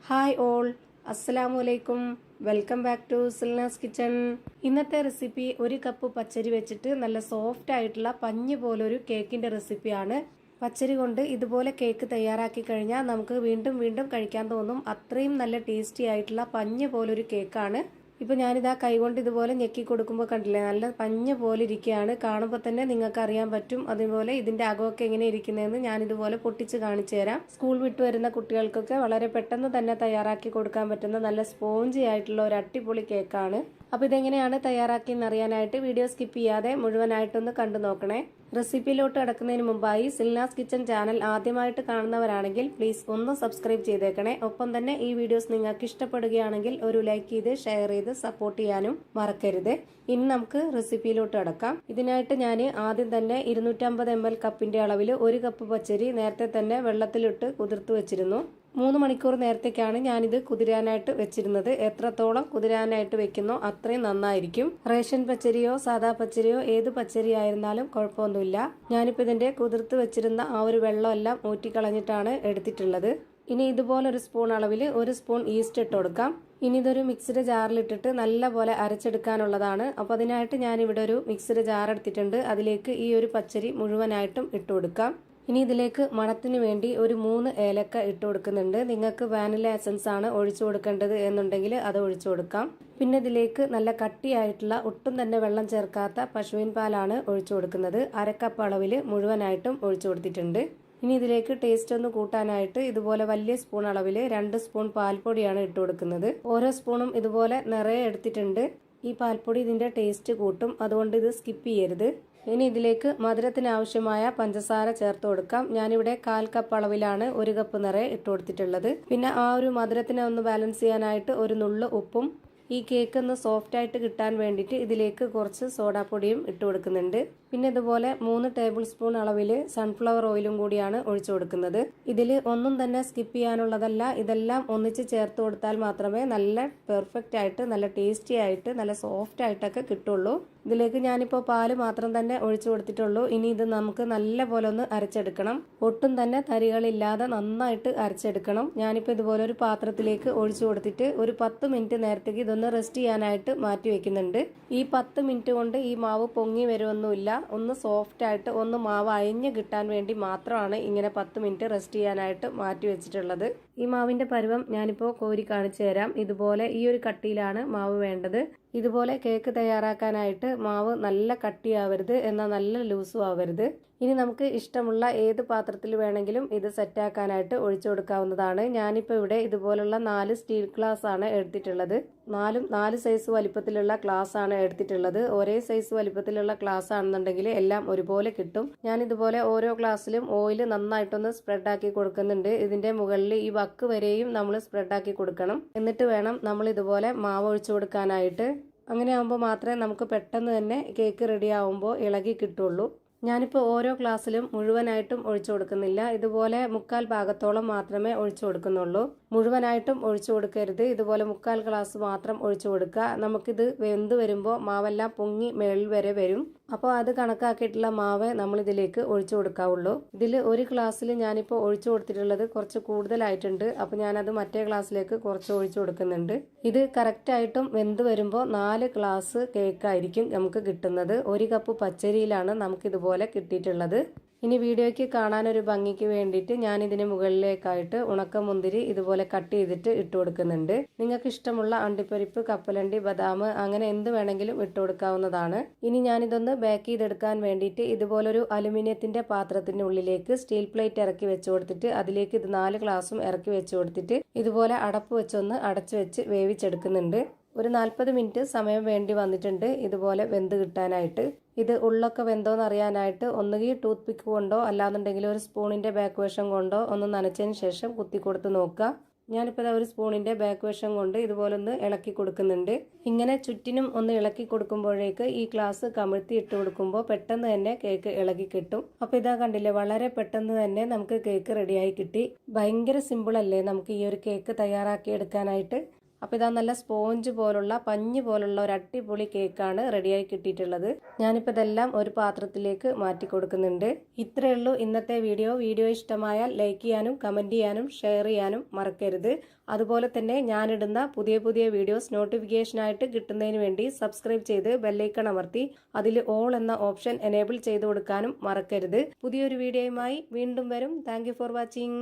Hi all, അസ്സലാമു അലൈക്കും. Welcome back to Silna's kitchen. ഇന്നത്തെ റെസിപ്പി ഒരു കപ്പ് പച്ചരി വെച്ചിട്ട് നല്ല സോഫ്റ്റ് ആയിട്ടുള്ള പഞ്ഞ് പോലൊരു കേക്കിന്റെ റെസിപ്പിയാണ്. പച്ചരി കൊണ്ട് ഇതുപോലെ കേക്ക് തയ്യാറാക്കി കഴിഞ്ഞാൽ നമുക്ക് വീണ്ടും വീണ്ടും കഴിക്കാൻ തോന്നും. അത്രയും നല്ല ടേസ്റ്റി ആയിട്ടുള്ള പഞ്ഞ് പോലൊരു കേക്കാണ്. ഇപ്പൊ ഞാനിതാ കൈകൊണ്ട് ഇതുപോലെ ഞെക്കി കൊടുക്കുമ്പോൾ കണ്ടില്ലേ, നല്ല പഞ്ഞ പോലെ ഇരിക്കുകയാണ്. കാണുമ്പോൾ തന്നെ നിങ്ങൾക്ക് അറിയാൻ പറ്റും. അതുപോലെ ഇതിന്റെ അകമൊക്കെ എങ്ങനെ ഇരിക്കുന്നതെന്ന് ഞാൻ ഇതുപോലെ പൊട്ടിച്ച് കാണിച്ചു തരാം. സ്കൂൾ വിട്ട് വരുന്ന കുട്ടികൾക്കൊക്കെ വളരെ പെട്ടെന്ന് തന്നെ തയ്യാറാക്കി കൊടുക്കാൻ പറ്റുന്ന നല്ല സ്പോഞ്ചി ആയിട്ടുള്ള ഒരു അടിപൊളി കേക്കാണ്. അപ്പൊ ഇതെങ്ങനെയാണ് തയ്യാറാക്കിയെന്ന് അറിയാനായിട്ട് വീഡിയോ സ്കിപ്പ് ചെയ്യാതെ മുഴുവനായിട്ടൊന്ന് കണ്ടു നോക്കണേ. റെസിപ്പിയിലോട്ട് കിടക്കുന്നതിന് മുമ്പായി സിൽനാസ് കിച്ചൺ ചാനൽ ആദ്യമായിട്ട് കാണുന്നവരാണെങ്കിൽ പ്ലീസ് ഒന്ന് സബ്സ്ക്രൈബ് ചെയ്തേക്കണേ. ഒപ്പം തന്നെ ഈ വീഡിയോസ് നിങ്ങൾക്ക് ഇഷ്ടപ്പെടുകയാണെങ്കിൽ ഒരു ലൈക്ക് ചെയ്ത് ഷെയർ ചെയ്ത് സപ്പോർട്ട് ചെയ്യാനും മറക്കരുത്. ഇനി നമുക്ക് റെസിപ്പിയിലോട്ട് കിടക്കാം. ഇതിനായിട്ട് ഞാൻ ആദ്യം തന്നെ 250 ml കപ്പിന്റെ അളവിൽ ഒരു കപ്പ് പച്ചരി നേരത്തെ തന്നെ വെള്ളത്തിലിട്ട് കുതിർത്ത് വെച്ചിരുന്നു. 3 മണിക്കൂർ നേരത്തേക്കാണ് ഞാനിത് കുതിരാനായിട്ട് വെച്ചിരുന്നത്. എത്രത്തോളം കുതിരാനായിട്ട് വെക്കുന്നോ അത്രയും നന്നായിരിക്കും. റേഷൻ പച്ചരിയോ സാദാ പച്ചരിയോ ഏത് പച്ചരി ആയിരുന്നാലും കുഴപ്പമൊന്നുമില്ല. ഞാനിപ്പോൾ ഇതിന്റെ കുതിർത്ത് വെച്ചിരുന്ന ആ ഒരു വെള്ളമെല്ലാം ഊറ്റിക്കളഞ്ഞിട്ടാണ് എടുത്തിട്ടുള്ളത്. ഇനി ഇതുപോലെ ഒരു സ്പൂൺ അളവിൽ 1 സ്പൂൺ ഈസ്റ്റ് ഇട്ട് കൊടുക്കാം. ഇനി ഇതൊരു മിക്സിയുടെ ജാറിലിട്ടിട്ട് നല്ല പോലെ അരച്ചെടുക്കാനുള്ളതാണ്. അപ്പോൾ അതിനായിട്ട് ഞാനിവിടെ ഒരു മിക്സിയുടെ ജാർ എടുത്തിട്ടുണ്ട്. അതിലേക്ക് ഈ ഒരു പച്ചരി മുഴുവനായിട്ടും ഇട്ട് കൊടുക്കാം. ഇനി ഇതിലേക്ക് മണത്തിന് വേണ്ടി ഒരു 3 ഏലക്ക ഇട്ട് കൊടുക്കുന്നുണ്ട്. നിങ്ങൾക്ക് വാനില എസൻസ് ആണ് ഒഴിച്ചു കൊടുക്കേണ്ടത് എന്നുണ്ടെങ്കിൽ അത് ഒഴിച്ചു കൊടുക്കാം. പിന്നെ ഇതിലേക്ക് നല്ല കട്ടിയായിട്ടുള്ള ഒട്ടും തന്നെ വെള്ളം ചേർക്കാത്ത പശുവിൻ പാലാണ് ഒഴിച്ചു കൊടുക്കുന്നത്. 1/2 കപ്പ് അളവിൽ മുഴുവനായിട്ടും ഒഴിച്ചു കൊടുത്തിട്ടുണ്ട്. ഇനി ഇതിലേക്ക് ടേസ്റ്റ് ഒന്ന് കൂട്ടാനായിട്ട് ഇതുപോലെ വലിയ സ്പൂൺ അളവിൽ 2 സ്പൂൺ പാൽപ്പൊടിയാണ് ഇട്ട് കൊടുക്കുന്നത്. ഓരോ സ്പൂണും ഇതുപോലെ നിറയെ എടുത്തിട്ടുണ്ട്. ഈ പാൽപ്പൊടി ഇതിന്റെ ടേസ്റ്റ് കൂട്ടും, അതുകൊണ്ട് ഇത് സ്കിപ്പ് ചെയ്യരുത്. ഇനി ഇതിലേക്ക് മധുരത്തിന് ആവശ്യമായ പഞ്ചസാര ചേർത്ത് കൊടുക്കാം. ഞാനിവിടെ 1/4 കപ്പ് അളവിലാണ് 1 കപ്പ് നിറയെ ഇട്ട് കൊടുത്തിട്ടുള്ളത്. പിന്നെ ആ ഒരു മധുരത്തിനെ ഒന്ന് ബാലൻസ് ചെയ്യാനായിട്ട് ഒരു നുള്ളു ഉപ്പും ഈ കേക്ക് ഒന്ന് സോഫ്റ്റ് ആയിട്ട് കിട്ടാൻ വേണ്ടിയിട്ട് ഇതിലേക്ക് കുറച്ച് സോഡാപ്പൊടിയും ഇട്ട് കൊടുക്കുന്നുണ്ട്. പിന്നെ ഇതുപോലെ 3 ടേബിൾ സ്പൂൺ അളവിൽ സൺഫ്ലവർ ഓയിലും കൂടിയാണ് ഒഴിച്ചു കൊടുക്കുന്നത്. ഇതിൽ ഒന്നും തന്നെ സ്കിപ്പ് ചെയ്യാനുള്ളതല്ല. ഇതെല്ലാം ഒന്നിച്ച് ചേർത്ത് കൊടുത്താൽ മാത്രമേ നല്ല പെർഫെക്റ്റ് ആയിട്ട് നല്ല ടേസ്റ്റി ആയിട്ട് നല്ല സോഫ്റ്റ് ആയിട്ടൊക്കെ കിട്ടുള്ളൂ. ഇതിലേക്ക് ഞാനിപ്പോൾ പാല് മാത്രം തന്നെ ഒഴിച്ചു കൊടുത്തിട്ടുള്ളൂ. ഇനി ഇത് നമുക്ക് നല്ല പോലെ ഒന്ന് അരച്ചെടുക്കണം. ഒട്ടും തന്നെ തരികളില്ലാതെ നന്നായിട്ട് അരച്ചെടുക്കണം. ഞാനിപ്പോൾ ഇതുപോലെ ഒരു പാത്രത്തിലേക്ക് ഒഴിച്ചു കൊടുത്തിട്ട് ഒരു 10 മിനിറ്റ് നേരത്തേക്ക് ഇതൊന്ന് റെസ്റ്റ് ചെയ്യാനായിട്ട് മാറ്റി വെക്കുന്നുണ്ട്. ഈ 10 മിനിറ്റ് കൊണ്ട് ഈ മാവ് പൊങ്ങി വരുമൊന്നുമില്ല. ഒന്ന് സോഫ്റ്റ് ആയിട്ട് ഒന്ന് മാവ് അയഞ്ഞ് കിട്ടാൻ വേണ്ടി മാത്രമാണ് ഇങ്ങനെ 10 മിനിറ്റ് റെസ്റ്റ് ചെയ്യാനായിട്ട് മാറ്റി വെച്ചിട്ടുള്ളത്. ഈ മാവിന്റെ പരുവം ഞാനിപ്പോൾ കോരി കാണിച്ചു തരാം. ഇതുപോലെ ഈ ഒരു കട്ടിയിലാണ് മാവ് വേണ്ടത്. ഇതുപോലെ കേക്ക് തയ്യാറാക്കാനായിട്ട് മാവ് നല്ല കട്ടിയാവരുത്, എന്നാൽ നല്ല ലൂസും ആവരുത്. ഇനി നമുക്ക് ഇഷ്ടമുള്ള ഏത് പാത്രത്തിൽ വേണമെങ്കിലും ഇത് സെറ്റാക്കാനായിട്ട് ഒഴിച്ചു കൊടുക്കാവുന്നതാണ്. ഞാനിപ്പോൾ ഇവിടെ ഇതുപോലുള്ള 4 സ്റ്റീൽ ഗ്ലാസ് ആണ് എടുത്തിട്ടുള്ളത്. 4 സൈസ് വലിപ്പത്തിലുള്ള ഗ്ലാസ് ആണ് എടുത്തിട്ടുള്ളത്. ഒരേ സൈസ് വലിപ്പത്തിലുള്ള ഗ്ലാസ് ആണെന്നുണ്ടെങ്കിൽ എല്ലാം ഒരുപോലെ കിട്ടും. ഞാൻ ഇതുപോലെ ഓരോ ഗ്ലാസ്സിലും ഓയിൽ നന്നായിട്ടൊന്ന് സ്പ്രെഡ് ആക്കി കൊടുക്കുന്നുണ്ട്. ഇതിന്റെ മുകളിൽ ഈ വക്ക് വരെയും നമ്മൾ സ്പ്രെഡ് ആക്കി കൊടുക്കണം. എന്നിട്ട് വേണം നമ്മൾ ഇതുപോലെ മാവ് ഒഴിച്ചു കൊടുക്കാനായിട്ട്. അങ്ങനെ ആകുമ്പോൾ മാത്രമേ നമുക്ക് പെട്ടെന്ന് തന്നെ കേക്ക് റെഡി ആവുമ്പോൾ ഇളകി കിട്ടുള്ളൂ. ഞാനിപ്പോൾ ഓരോ ഗ്ലാസ്സിലും മുഴുവനായിട്ടും ഒഴിച്ചു കൊടുക്കുന്നില്ല. ഇതുപോലെ 1/4 ഭാഗത്തോളം മാത്രമേ ഒഴിച്ചു കൊടുക്കുന്നുള്ളൂ. മുഴുവനായിട്ടും ഒഴിച്ചു കൊടുക്കരുത്. ഇതുപോലെ 1/4 ഗ്ലാസ് മാത്രം ഒഴിച്ചു കൊടുക്കുക. നമുക്കിത് വെന്ത് വരുമ്പോൾ മാവെല്ലാം പൊങ്ങി മേളിൽ വരെ വരും. അപ്പോൾ അത് കണക്കാക്കിയിട്ടുള്ള മാവ് നമ്മൾ ഇതിലേക്ക് ഒഴിച്ചു കൊടുക്കാവുള്ളൂ. ഇതിൽ ഒരു ഗ്ലാസ്സിൽ ഞാനിപ്പോൾ ഒഴിച്ചു കൊടുത്തിട്ടുള്ളത് കുറച്ച് കൂടുതലായിട്ടുണ്ട്. അപ്പോൾ ഞാനത് മറ്റേ ഗ്ലാസ്സിലേക്ക് കുറച്ച് ഒഴിച്ചു കൊടുക്കുന്നുണ്ട്. ഇത് കറക്റ്റായിട്ടും വെന്ത് വരുമ്പോൾ 4 ഗ്ലാസ് കേക്കായിരിക്കും നമുക്ക് കിട്ടുന്നത്. 1 കപ്പ് പച്ചരിയിലാണ് നമുക്കിതുപോലെ കിട്ടിയിട്ടുള്ളത്. ഇനി വീഡിയോയ്ക്ക് കാണാനൊരു ഭംഗിക്ക് വേണ്ടിയിട്ട് ഞാൻ ഇതിന് മുകളിലേക്കായിട്ട് ഉണക്കമുന്തിരി ഇതുപോലെ കട്ട് ചെയ്തിട്ട് ഇട്ട് കൊടുക്കുന്നുണ്ട്. നിങ്ങൾക്ക് ഇഷ്ടമുള്ള അണ്ടിപ്പരിപ്പ്, കപ്പലണ്ടി, ബദാം അങ്ങനെ എന്ത് വേണമെങ്കിലും ഇട്ട് കൊടുക്കാവുന്നതാണ്. ഇനി ഞാനിതൊന്ന് ബേക്ക് ചെയ്തെടുക്കാൻ വേണ്ടിയിട്ട് ഇതുപോലൊരു അലുമിനിയത്തിന്റെ പാത്രത്തിന്റെ ഉള്ളിലേക്ക് സ്റ്റീൽ പ്ലേറ്റ് ഇറക്കി വെച്ച് കൊടുത്തിട്ട് അതിലേക്ക് ഇത് 4 ഗ്ലാസും ഇറക്കി വെച്ച് കൊടുത്തിട്ട് ഇതുപോലെ അടപ്പ് വെച്ചൊന്ന് അടച്ചു വെച്ച് വേവിച്ചെടുക്കുന്നുണ്ട്. ഒരു 40 മിനിറ്റ് സമയം വേണ്ടി വന്നിട്ടുണ്ട് ഇതുപോലെ വെന്ത് കിട്ടാനായിട്ട്. ഇത് ഉള്ളൊക്കെ വെന്തോന്ന് അറിയാനായിട്ട് ഒന്നുകിൽ ടൂത്ത് പിക്ക് കൊണ്ടോ അല്ലാന്നുണ്ടെങ്കിൽ ഒരു സ്പൂണിന്റെ ബാക്ക് വശം കൊണ്ടോ ഒന്ന് നനച്ചതിന് ശേഷം കുത്തി കൊടുത്ത് നോക്കുക. ഞാനിപ്പോൾ ഒരു സ്പൂണിന്റെ ബാക്ക് വശം കൊണ്ട് ഇതുപോലെ ഒന്ന് ഇളക്കി കൊടുക്കുന്നുണ്ട്. ഇങ്ങനെ ചുറ്റിനും ഒന്ന് ഇളക്കി കൊടുക്കുമ്പോഴേക്ക് ഈ ഗ്ലാസ് കമിഴ്ത്തി ഇട്ട് കൊടുക്കുമ്പോൾ പെട്ടെന്ന് തന്നെ കേക്ക് ഇളകി കിട്ടും. അപ്പോൾ ഇതാ കണ്ടില്ലേ, വളരെ പെട്ടെന്ന് തന്നെ നമുക്ക് കേക്ക് റെഡിയായി കിട്ടി. ഭയങ്കര സിമ്പിൾ അല്ലേ നമുക്ക് ഈ ഒരു കേക്ക് തയ്യാറാക്കി എടുക്കാനായിട്ട്. അപ്പോൾ ഇതാ നല്ല സ്പോഞ്ച് പോലുള്ള പഞ്ഞ് പോലുള്ള ഒരു അടിപൊളി കേക്കാണ് റെഡിയായി കിട്ടിയിട്ടുള്ളത്. ഞാനിപ്പോൾ ഇതെല്ലാം ഒരു പാത്രത്തിലേക്ക് മാറ്റി കൊടുക്കുന്നുണ്ട്. ഇത്രയേ ഉള്ളൂ ഇന്നത്തെ വീഡിയോ. വീഡിയോ ഇഷ്ടമായാൽ ലൈക്ക് ചെയ്യാനും കമൻറ്റ് ചെയ്യാനും ഷെയർ ചെയ്യാനും മറക്കരുത്. അതുപോലെ തന്നെ ഞാനിടുന്ന പുതിയ പുതിയ വീഡിയോസ് നോട്ടിഫിക്കേഷനായിട്ട് കിട്ടുന്നതിന് വേണ്ടി സബ്സ്ക്രൈബ് ചെയ്ത് ബെല്ലൈക്കൺ അമർത്തി അതിൽ ഓൾ എന്ന ഓപ്ഷൻ എനേബിൾ ചെയ്ത് കൊടുക്കാനും മറക്കരുത്. പുതിയൊരു വീഡിയോയുമായി വീണ്ടും വരും. Thank you for watching.